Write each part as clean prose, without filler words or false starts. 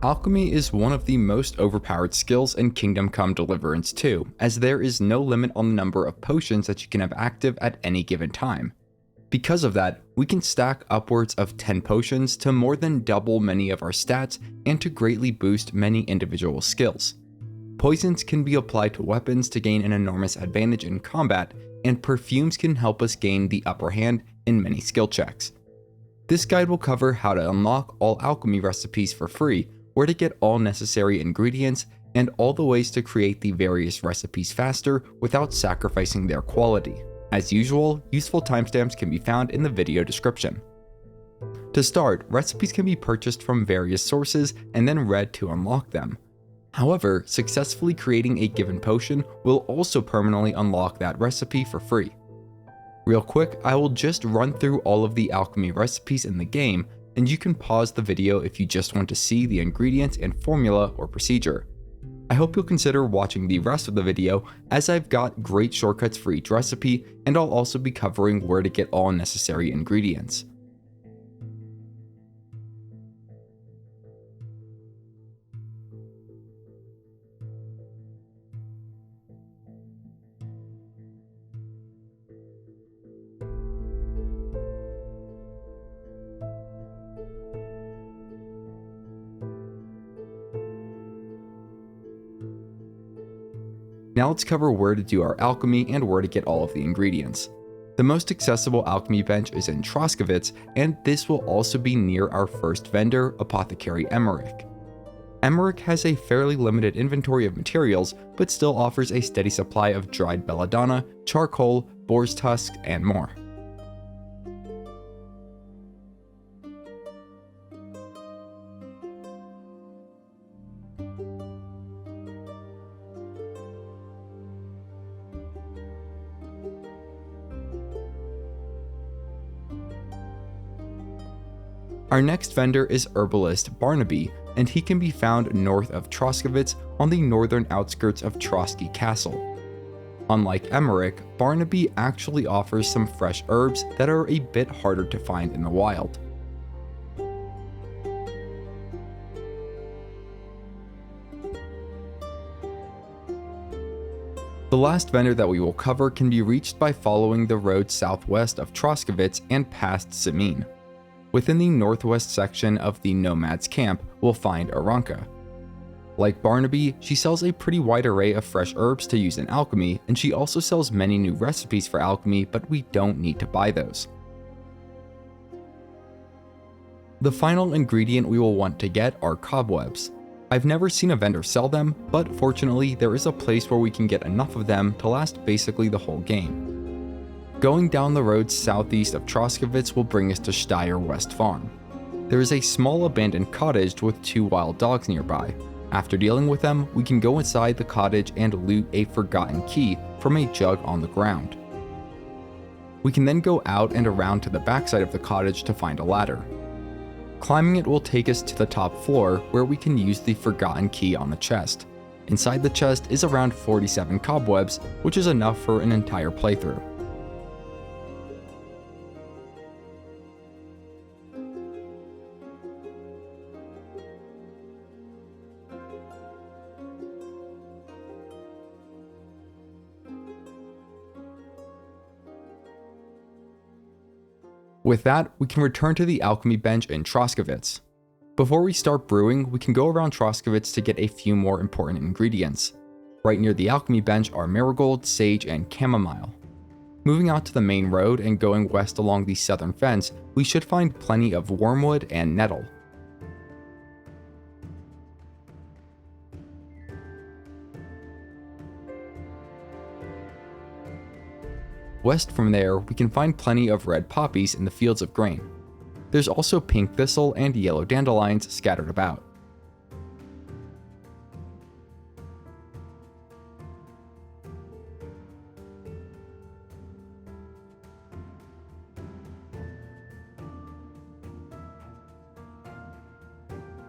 Alchemy is one of the most overpowered skills in Kingdom Come Deliverance 2, as there is no limit on the number of potions that you can have active at any given time. Because of that, we can stack upwards of 10 potions to more than double many of our stats and to greatly boost many individual skills. Poisons can be applied to weapons to gain an enormous advantage in combat, and perfumes can help us gain the upper hand in many skill checks. This guide will cover how to unlock all alchemy recipes for free, where to get all necessary ingredients, and all the ways to create the various recipes faster without sacrificing their quality. As usual, useful timestamps can be found in the video description. To start, recipes can be purchased from various sources and then read to unlock them. However, successfully creating a given potion will also permanently unlock that recipe for free. Real quick, I will just run through all of the alchemy recipes in the game, and you can pause the video if you just want to see the ingredients and formula or procedure. I hope you'll consider watching the rest of the video, as I've got great shortcuts for each recipe, and I'll also be covering where to get all necessary ingredients. Now let's cover where to do our alchemy and where to get all of the ingredients. The most accessible alchemy bench is in Troskovitz, and this will also be near our first vendor, Apothecary Alberich. Alberich has a fairly limited inventory of materials, but still offers a steady supply of dried belladonna, charcoal, boar's tusk, and more. Our next vendor is herbalist Barnaby, and he can be found north of Troskovitz on the northern outskirts of Trotsky Castle. Unlike Alberich, Barnaby actually offers some fresh herbs that are a bit harder to find in the wild. The last vendor that we will cover can be reached by following the road southwest of Troskovitz and past Simin. Within the northwest section of the Nomads camp, we'll find Aranka. Like Barnaby, she sells a pretty wide array of fresh herbs to use in alchemy, and she also sells many new recipes for alchemy, but we don't need to buy those. The final ingredient we will want to get are cobwebs. I've never seen a vendor sell them, but fortunately there is a place where we can get enough of them to last basically the whole game. Going down the road southeast of Troskovitz will bring us to Steyr West Farm. There is a small abandoned cottage with 2 wild dogs nearby. After dealing with them, we can go inside the cottage and loot a forgotten key from a jug on the ground. We can then go out and around to the backside of the cottage to find a ladder. Climbing it will take us to the top floor, where we can use the forgotten key on the chest. Inside the chest is around 47 cobwebs, which is enough for an entire playthrough. With that, we can return to the alchemy bench in Troskovitz. Before we start brewing, we can go around Troskovitz to get a few more important ingredients. Right near the alchemy bench are Marigold, Sage, and Chamomile. Moving out to the main road and going west along the southern fence, we should find plenty of Wormwood and Nettle. West from there, we can find plenty of red poppies in the fields of grain. There's also pink thistle and yellow dandelions scattered about.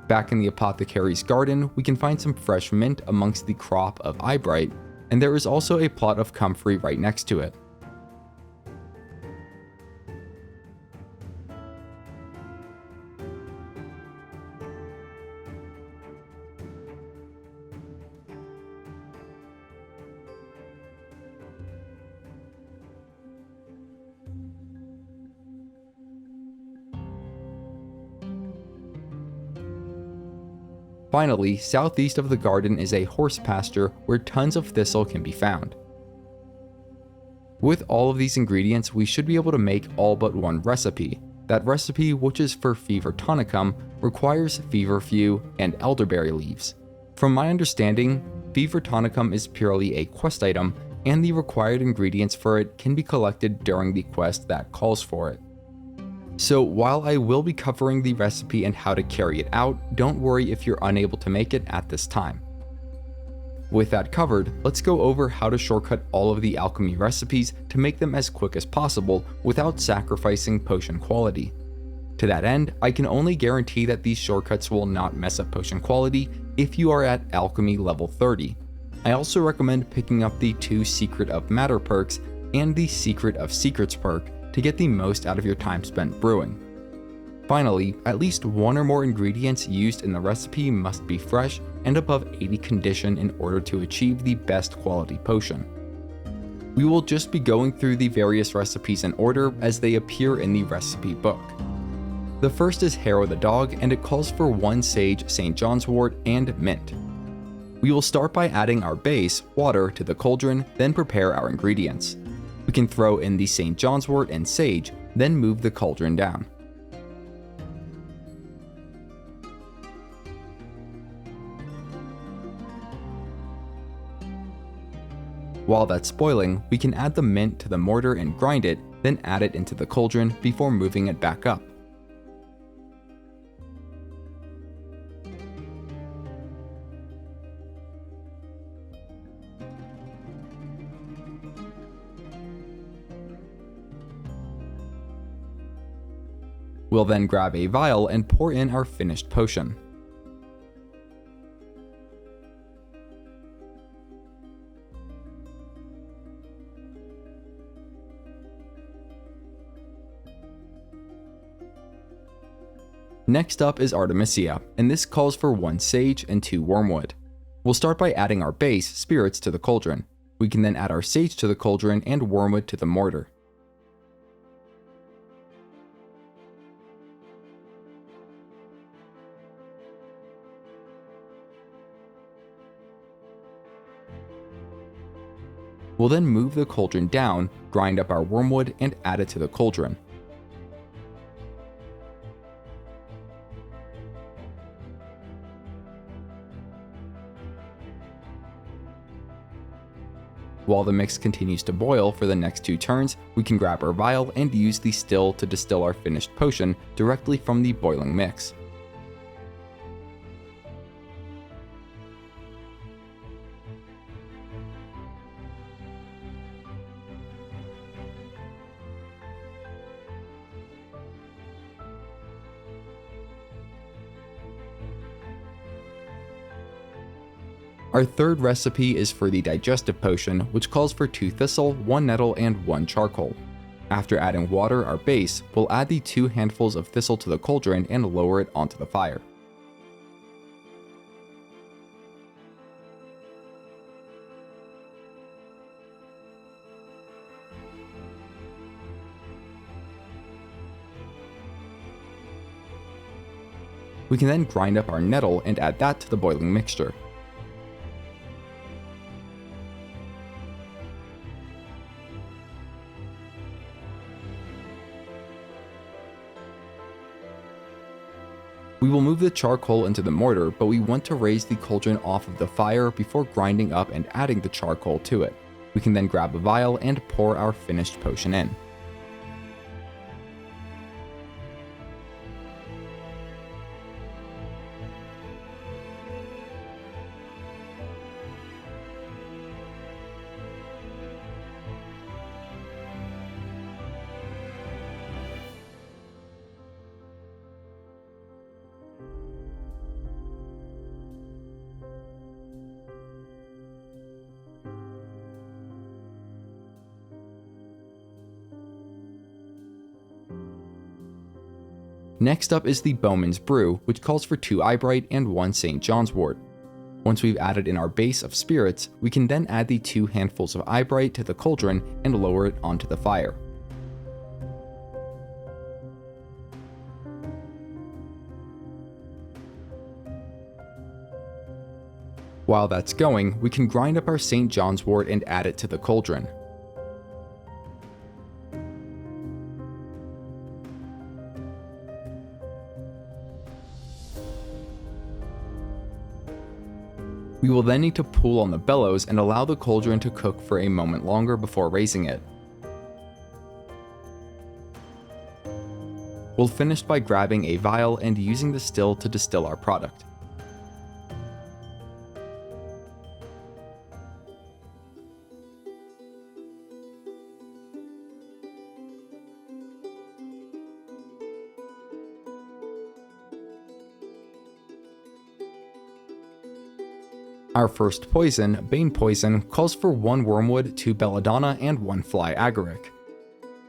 Back in the apothecary's garden, we can find some fresh mint amongst the crop of eyebright, and there is also a plot of comfrey right next to it. Finally, southeast of the garden is a horse pasture where tons of thistle can be found. With all of these ingredients, we should be able to make all but one recipe. That recipe, which is for Fever Tonicum, requires Feverfew and Elderberry leaves. From my understanding, Fever Tonicum is purely a quest item, and the required ingredients for it can be collected during the quest that calls for it. So while I will be covering the recipe and how to carry it out, don't worry if you're unable to make it at this time. With that covered, let's go over how to shortcut all of the alchemy recipes to make them as quick as possible without sacrificing potion quality. To that end, I can only guarantee that these shortcuts will not mess up potion quality if you are at alchemy level 30. I also recommend picking up the 2 Secret of Matter perks and the Secret of Secrets perk to get the most out of your time spent brewing. Finally, at least one or more ingredients used in the recipe must be fresh and above 80 condition in order to achieve the best quality potion. We will just be going through the various recipes in order as they appear in the recipe book. The first is Harrow the Dog, and it calls for 1 sage St. John's wort and mint. We will start by adding our base, water, to the cauldron, then prepare our ingredients. We can throw in the St. John's wort and sage, then move the cauldron down. While that's boiling, we can add the mint to the mortar and grind it, then add it into the cauldron before moving it back up. We'll then grab a vial and pour in our finished potion. Next up is Artemisia, and this calls for 1 sage and 2 wormwood. We'll start by adding our base, spirits, to the cauldron. We can then add our sage to the cauldron and wormwood to the mortar. We'll then move the cauldron down, grind up our wormwood, and add it to the cauldron. While the mix continues to boil for the next 2 turns, we can grab our vial and use the still to distill our finished potion directly from the boiling mix. Our third recipe is for the Digestive potion, which calls for 2 thistle, 1 nettle, and 1 charcoal. After adding water, our base, we'll add the 2 handfuls of thistle to the cauldron and lower it onto the fire. We can then grind up our nettle and add that to the boiling mixture. We will move the charcoal into the mortar, but we want to raise the cauldron off of the fire before grinding up and adding the charcoal to it. We can then grab a vial and pour our finished potion in. Next up is the Bowman's Brew, which calls for 2 eyebright and 1 St. John's wort. Once we've added in our base of spirits, we can then add the 2 handfuls of eyebright to the cauldron and lower it onto the fire. While that's going, we can grind up our St. John's wort and add it to the cauldron. We will then need to pull on the bellows and allow the cauldron to cook for a moment longer before raising it. We'll finish by grabbing a vial and using the still to distill our product. Our first poison, Bane Poison, calls for 1 Wormwood, 2 Belladonna, and 1 Fly Agaric.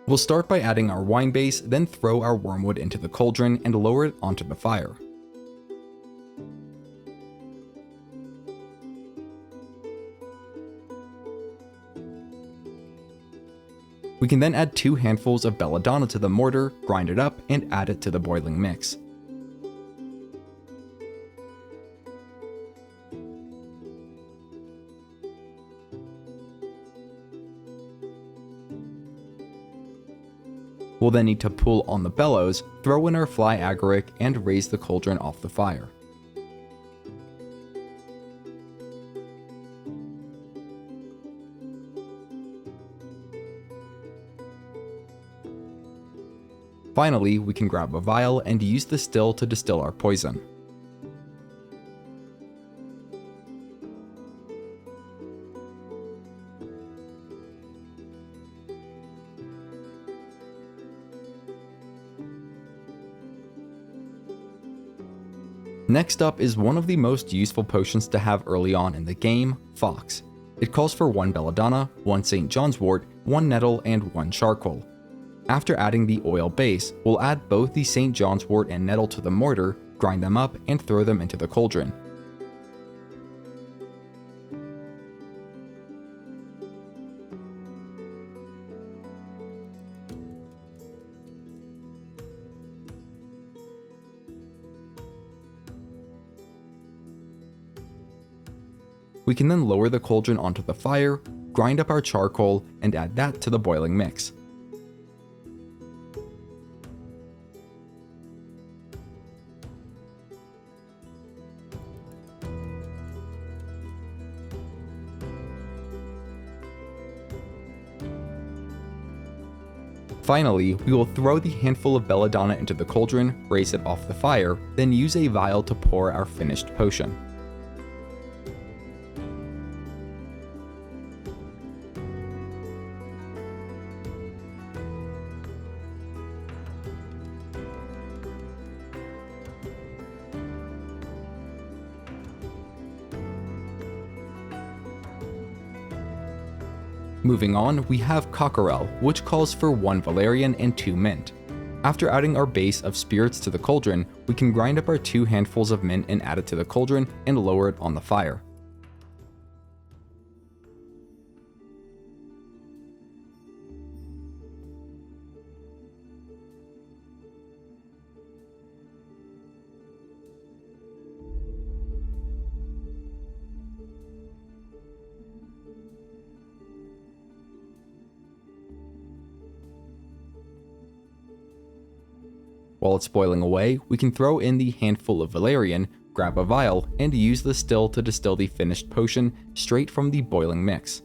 We'll start by adding our wine base, then throw our Wormwood into the cauldron and lower it onto the fire. We can then add 2 handfuls of Belladonna to the mortar, grind it up, and add it to the boiling mix. We'll then need to pull on the bellows, throw in our Fly Agaric, and raise the cauldron off the fire. Finally, we can grab a vial and use the still to distill our poison. Next up is one of the most useful potions to have early on in the game, Fox. It calls for 1 Belladonna, 1 St. John's wort, 1 Nettle, and 1 charcoal. After adding the oil base, we'll add both the St. John's wort and Nettle to the mortar, grind them up, and throw them into the cauldron. We can then lower the cauldron onto the fire, grind up our charcoal, and add that to the boiling mix. Finally, we will throw the handful of Belladonna into the cauldron, raise it off the fire, then use a vial to pour our finished potion. Moving on, we have Cockerel, which calls for 1 Valerian and 2 mint. After adding our base of spirits to the cauldron, we can grind up our 2 handfuls of mint and add it to the cauldron and lower it on the fire. While it's boiling away, we can throw in the handful of Valerian, grab a vial, and use the still to distill the finished potion straight from the boiling mix.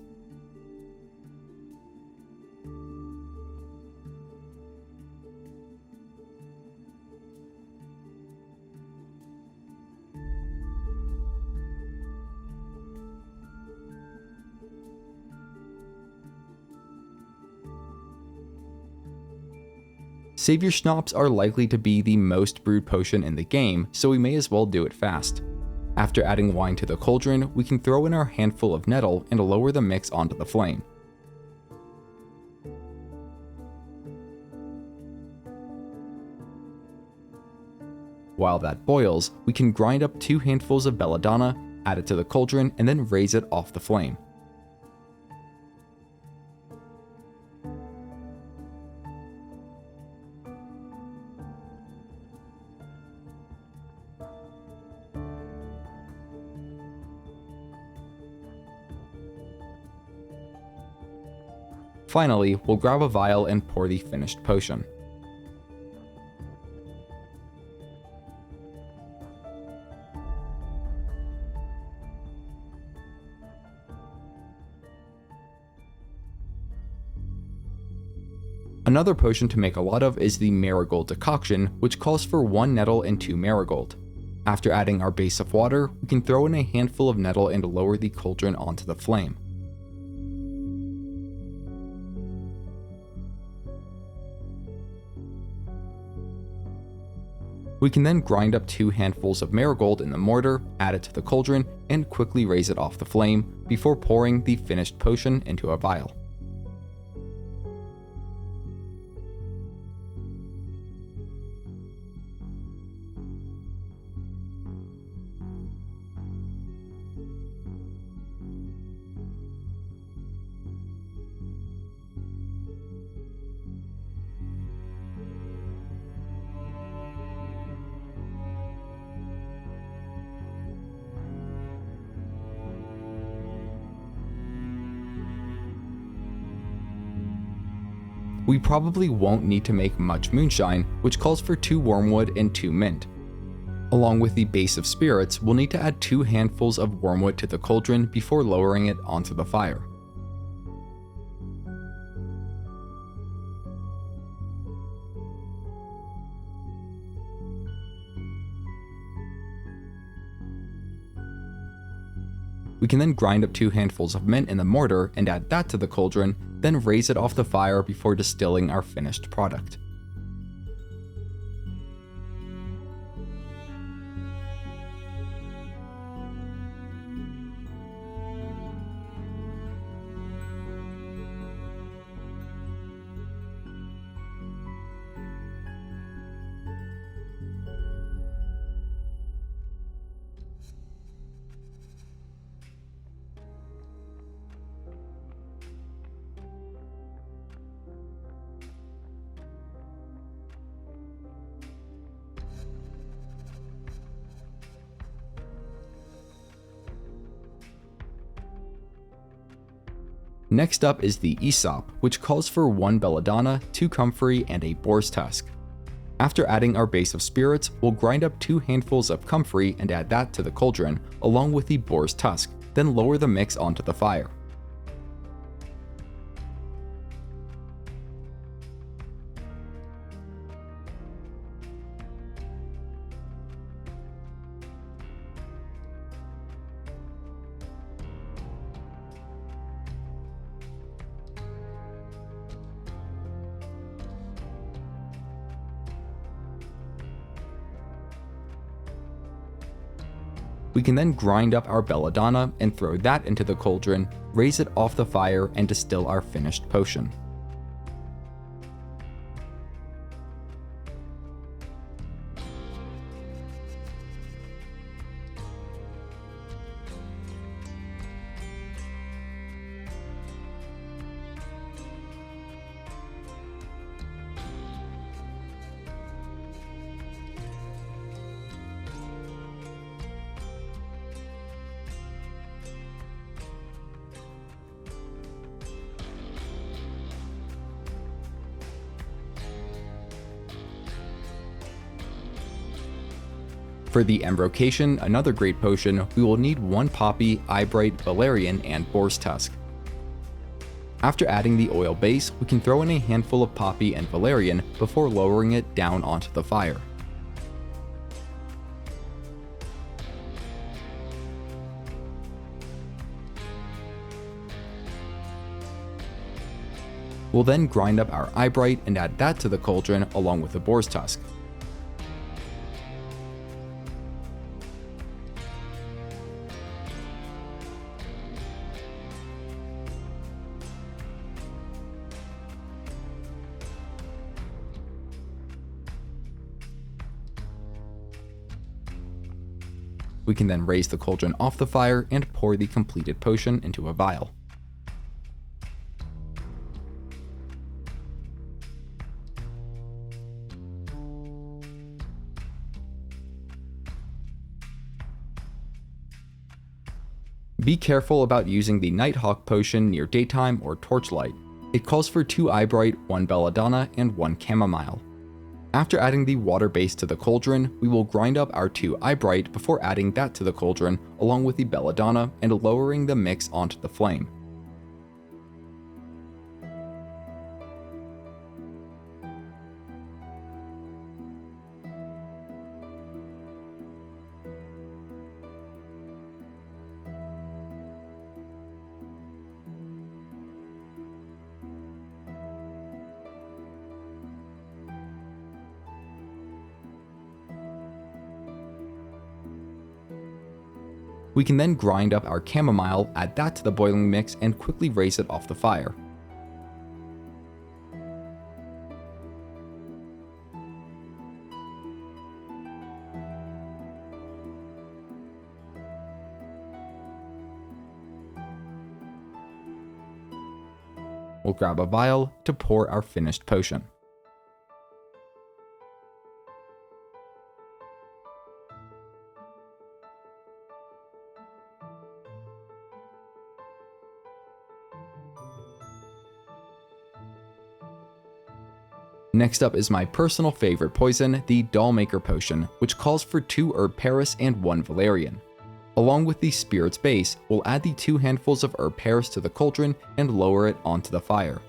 Saviour Schnapps are likely to be the most brewed potion in the game, so we may as well do it fast. After adding wine to the cauldron, we can throw in our handful of Nettle and lower the mix onto the flame. While that boils, we can grind up 2 handfuls of Belladonna, add it to the cauldron, and then raise it off the flame. Finally, we'll grab a vial and pour the finished potion. Another potion to make a lot of is the Marigold Decoction, which calls for 1 Nettle and 2 Marigold. After adding our base of water, we can throw in a handful of Nettle and lower the cauldron onto the flame. We can then grind up 2 handfuls of Marigold in the mortar, add it to the cauldron, and quickly raise it off the flame before pouring the finished potion into a vial. We probably won't need to make much Moonshine, which calls for 2 Wormwood and 2 Mint. Along with the base of spirits, we'll need to add 2 handfuls of Wormwood to the cauldron before lowering it onto the fire. We can then grind up 2 handfuls of mint in the mortar and add that to the cauldron, then raise it off the fire before distilling our finished product. Next up is the Aesop, which calls for 1 Belladonna, 2 Comfrey, and a Boar's Tusk. After adding our base of spirits, we'll grind up 2 handfuls of Comfrey and add that to the cauldron, along with the Boar's Tusk, then lower the mix onto the fire. We can then grind up our Belladonna and throw that into the cauldron, raise it off the fire, and distill our finished potion. For the Embrocation, another great potion, we will need 1 Poppy, Eyebright, Valerian, and Boar's Tusk. After adding the oil base, we can throw in a handful of Poppy and Valerian before lowering it down onto the fire. We'll then grind up our Eyebright and add that to the cauldron along with the Boar's Tusk. We can then raise the cauldron off the fire and pour the completed potion into a vial. Be careful about using the Nighthawk potion near daytime or torchlight. It calls for 2 eyebright, 1 belladonna, and 1 chamomile. After adding the water base to the cauldron, we will grind up our 2 eyebright before adding that to the cauldron along with the belladonna and lowering the mix onto the flame. We can then grind up our chamomile, add that to the boiling mix, and quickly raise it off the fire. We'll grab a vial to pour our finished potion. Next up is my personal favorite poison, the Dollmaker Potion, which calls for 2 Herb Paris and 1 Valerian. Along with the Spirit's base, we'll add the 2 handfuls of Herb Paris to the cauldron and lower it onto the fire.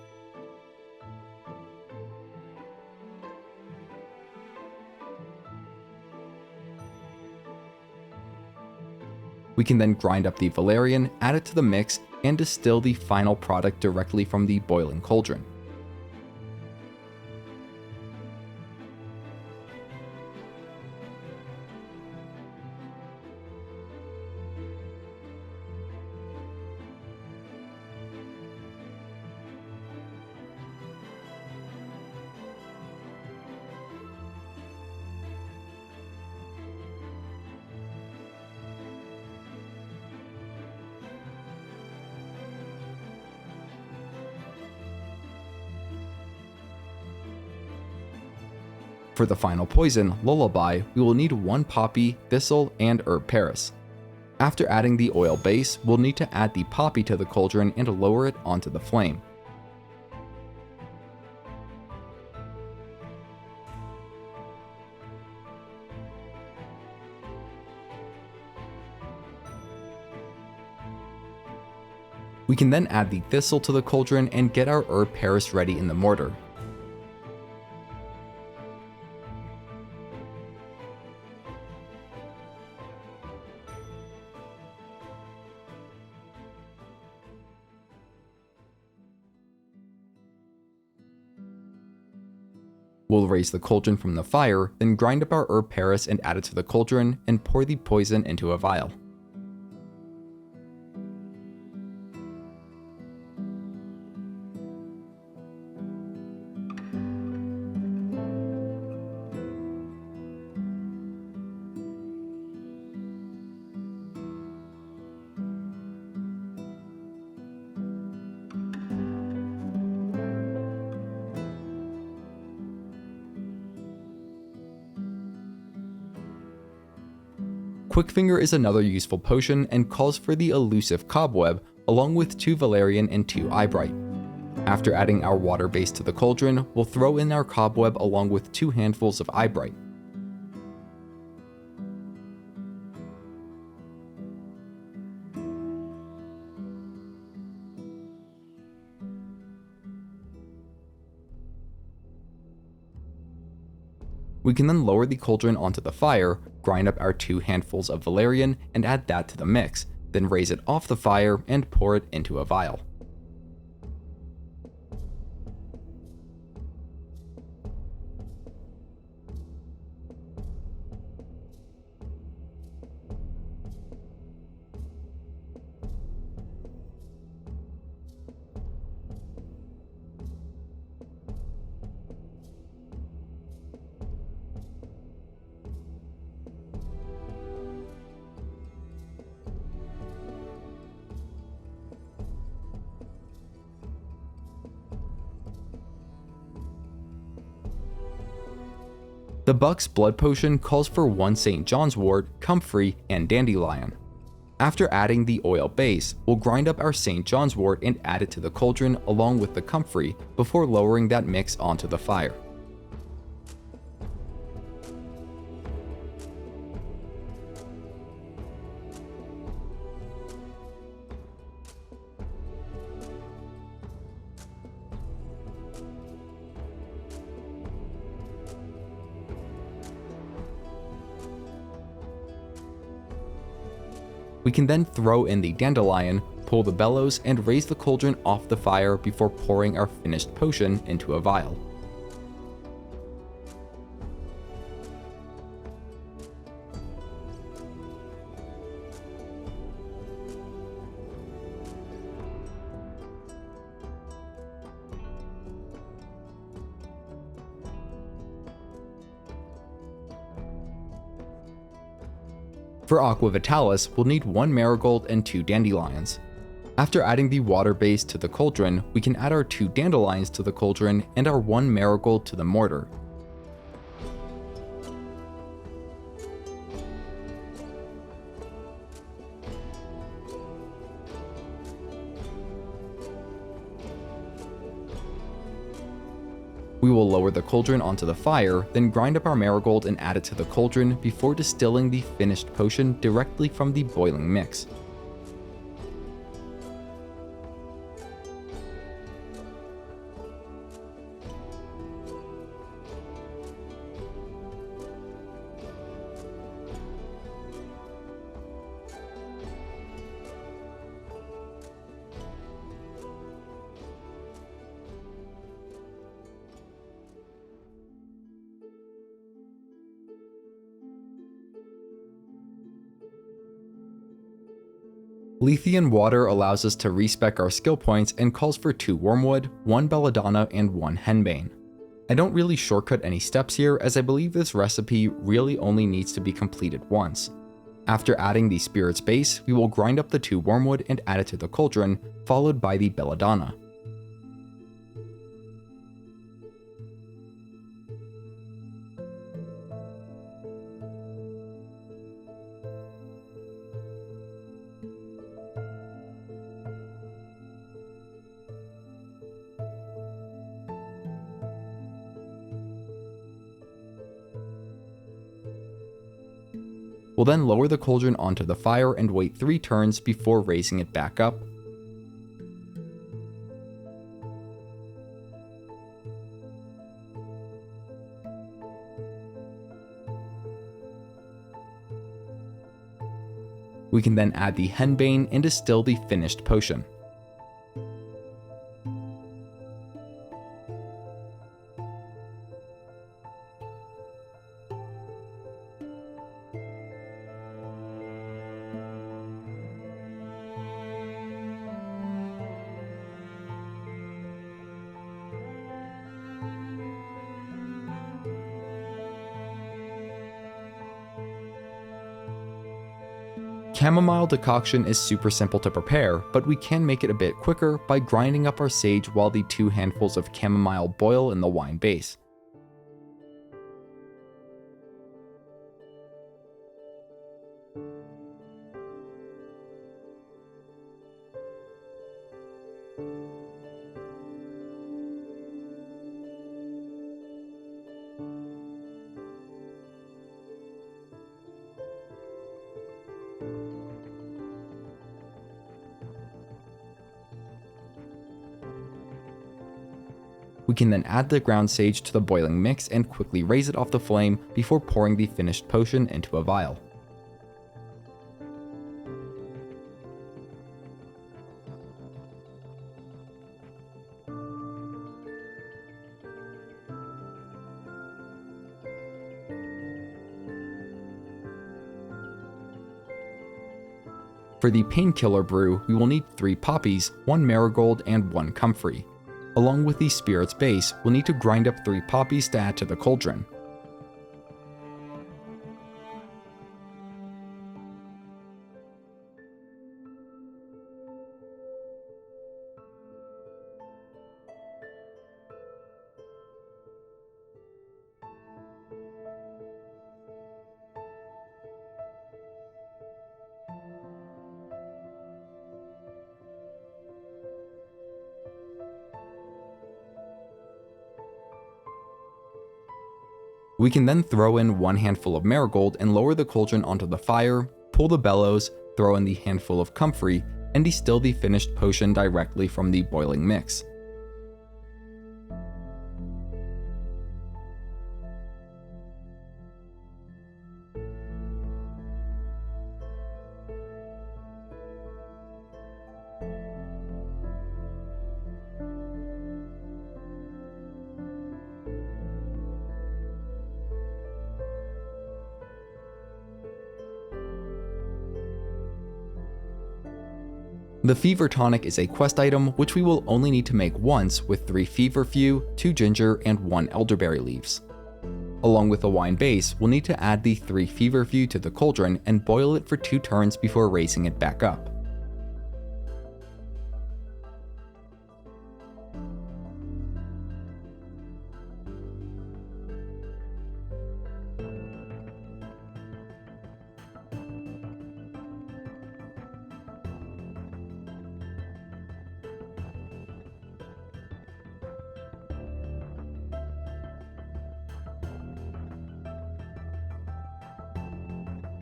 We can then grind up the Valerian, add it to the mix, and distill the final product directly from the boiling cauldron. For the final poison, Lullaby, we will need 1 poppy, thistle, and Herb Paris. After adding the oil base, we'll need to add the poppy to the cauldron and lower it onto the flame. We can then add the thistle to the cauldron and get our Herb Paris ready in the mortar. We'll raise the cauldron from the fire, then grind up our Herb Paris and add it to the cauldron, and pour the poison into a vial. Quickfinger is another useful potion and calls for the elusive Cobweb, along with 2 Valerian and 2 eyebright. After adding our water base to the cauldron, we'll throw in our Cobweb along with 2 handfuls of eyebright. We can then lower the cauldron onto the fire, grind up our 2 handfuls of Valerian and add that to the mix, then raise it off the fire and pour it into a vial. The Buck's Blood Potion calls for 1 St. John's Wort, Comfrey, and Dandelion. After adding the oil base, we'll grind up our St. John's wort and add it to the cauldron along with the comfrey before lowering that mix onto the fire. We can then throw in the dandelion, pull the bellows, and raise the cauldron off the fire before pouring our finished potion into a vial. For Aqua Vitalis, we'll need 1 marigold and 2 dandelions. After adding the water base to the cauldron, we can add our 2 dandelions to the cauldron and our 1 marigold to the mortar. We will lower the cauldron onto the fire, then grind up our marigold and add it to the cauldron before distilling the finished potion directly from the boiling mix. Lethean Water allows us to respec our skill points and calls for 2 Wormwood, 1 Belladonna, and 1 Henbane. I don't really shortcut any steps here, as I believe this recipe really only needs to be completed once. After adding the Spirit's base, we will grind up the 2 Wormwood and add it to the cauldron, followed by the Belladonna. We'll then lower the cauldron onto the fire and wait 3 turns before raising it back up. We can then add the henbane and distill the finished potion. Chamomile Decoction is super simple to prepare, but we can make it a bit quicker by grinding up our sage while the 2 handfuls of chamomile boil in the wine base. We can then add the ground sage to the boiling mix and quickly raise it off the flame before pouring the finished potion into a vial. For the Painkiller Brew, we will need 3 poppies, 1 marigold, and 1 comfrey. Along with the Spirit's base, we'll need to grind up 3 poppies to add to the cauldron. We can then throw in 1 handful of Marigold and lower the cauldron onto the fire, pull the bellows, throw in the handful of comfrey, and distill the finished potion directly from the boiling mix. The Fever Tonic is a quest item which we will only need to make once with 3 Feverfew, 2 ginger, and 1 elderberry leaves. Along with the wine base, we'll need to add the 3 Feverfew to the cauldron and boil it for 2 turns before raising it back up.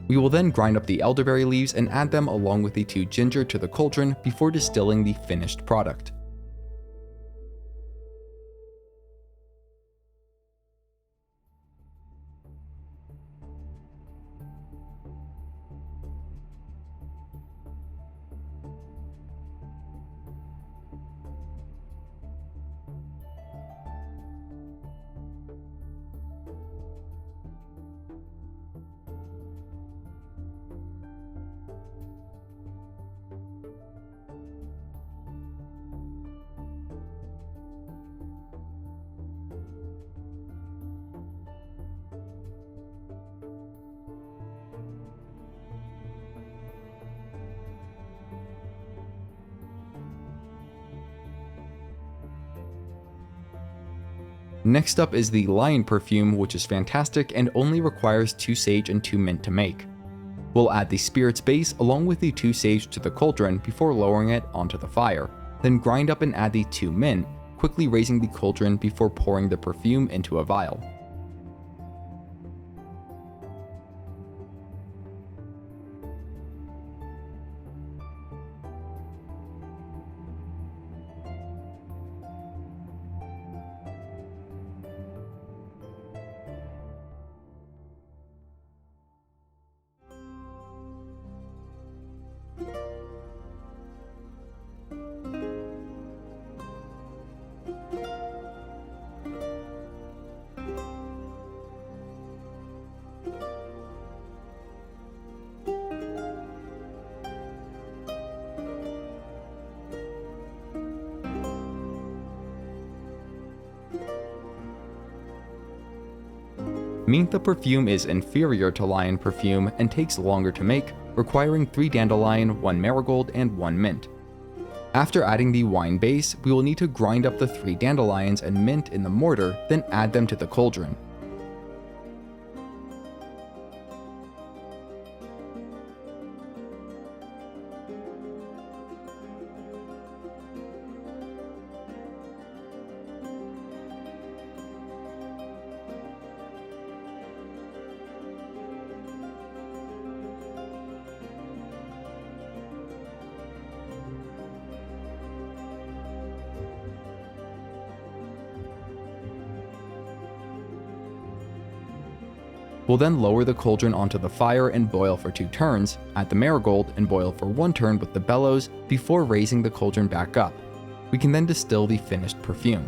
We will then grind up the elderberry leaves and add them along with the 2 ginger to the cauldron before distilling the finished product. Next up is the Lion perfume, which is fantastic and only requires 2 sage and 2 mint to make. We'll add the spirit's base along with the 2 sage to the cauldron before lowering it onto the fire, then grind up and add the 2 mint, quickly raising the cauldron before pouring the perfume into a vial. Mintha perfume is inferior to Lion perfume and takes longer to make, requiring 3 dandelion, 1 marigold, and 1 mint. After adding the wine base, we will need to grind up the 3 dandelions and mint in the mortar, then add them to the cauldron. We'll then lower the cauldron onto the fire and boil for 2 turns, add the marigold and boil for 1 turn with the bellows before raising the cauldron back up. We can then distill the finished perfume.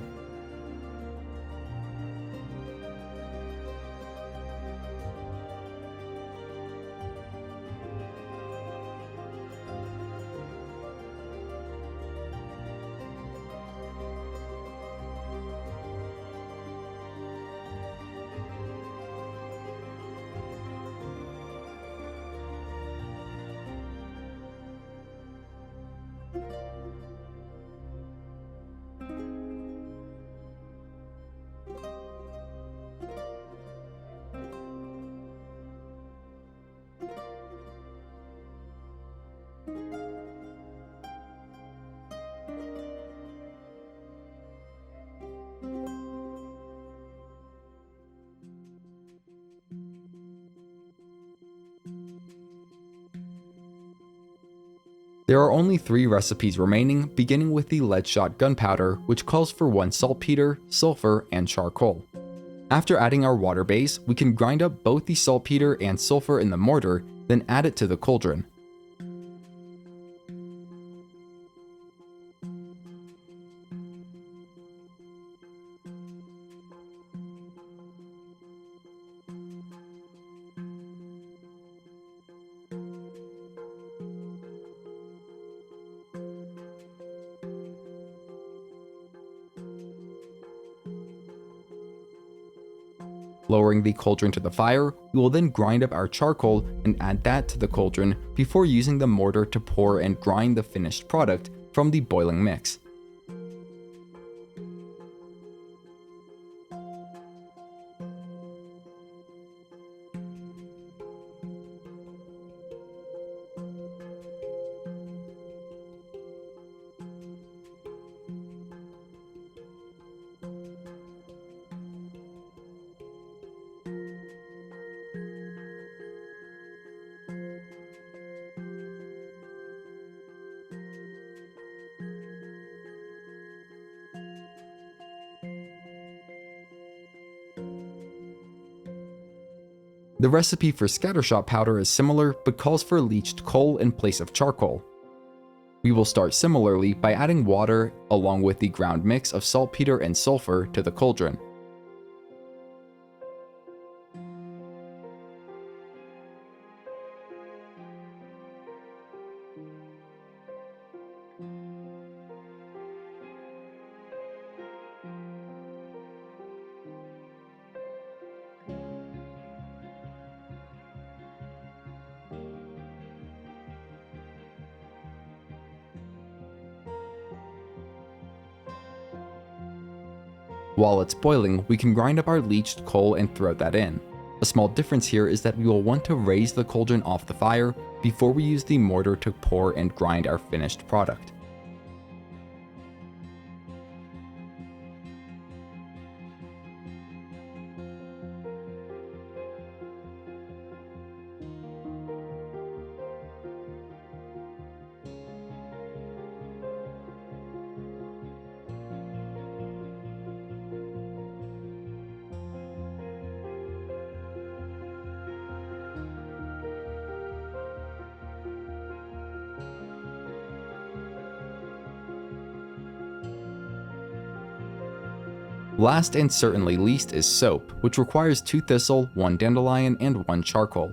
There are only 3 recipes remaining, beginning with the lead shot gunpowder, which calls for 1 saltpeter, sulfur, and charcoal. After adding our water base, we can grind up both the saltpeter and sulfur in the mortar, then add it to the cauldron. Lowering the cauldron to the fire, we will then grind up our charcoal and add that to the cauldron before using the mortar to pour and grind the finished product from the boiling mix. The recipe for Scattershot Powder is similar, but calls for leached coal in place of charcoal. We will start similarly by adding water along with the ground mix of saltpeter and sulfur to the cauldron. While it's boiling, we can grind up our leached coal and throw that in. A small difference here is that we will want to raise the cauldron off the fire before we use the mortar to pour and grind our finished product. Last and certainly least is soap, which requires 2 thistle, 1 dandelion, and 1 charcoal.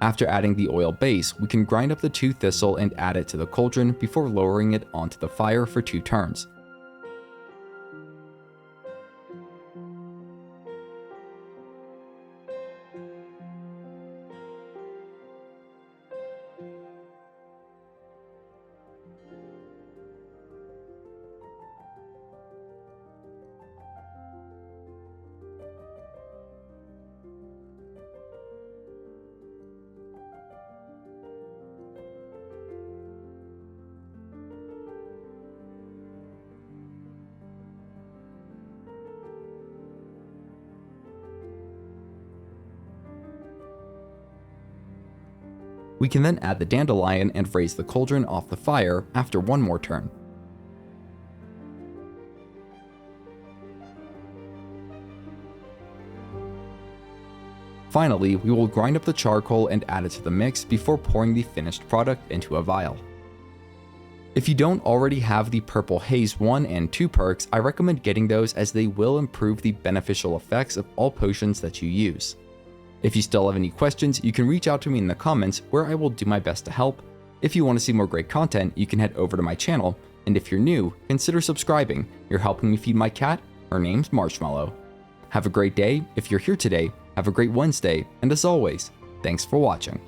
After adding the oil base, we can grind up the 2 thistle and add it to the cauldron before lowering it onto the fire for 2 turns. We can then add the dandelion and raise the cauldron off the fire after 1 more turn. Finally, we will grind up the charcoal and add it to the mix before pouring the finished product into a vial. If you don't already have the Purple Haze 1 and 2 perks, I recommend getting those as they will improve the beneficial effects of all potions that you use. If you still have any questions, you can reach out to me in the comments where I will do my best to help. If you want to see more great content, you can head over to my channel, and if you're new, consider subscribing. You're helping me feed my cat. Her name's Marshmallow. Have a great day. If you're here today, have a great Wednesday, and as always, thanks for watching.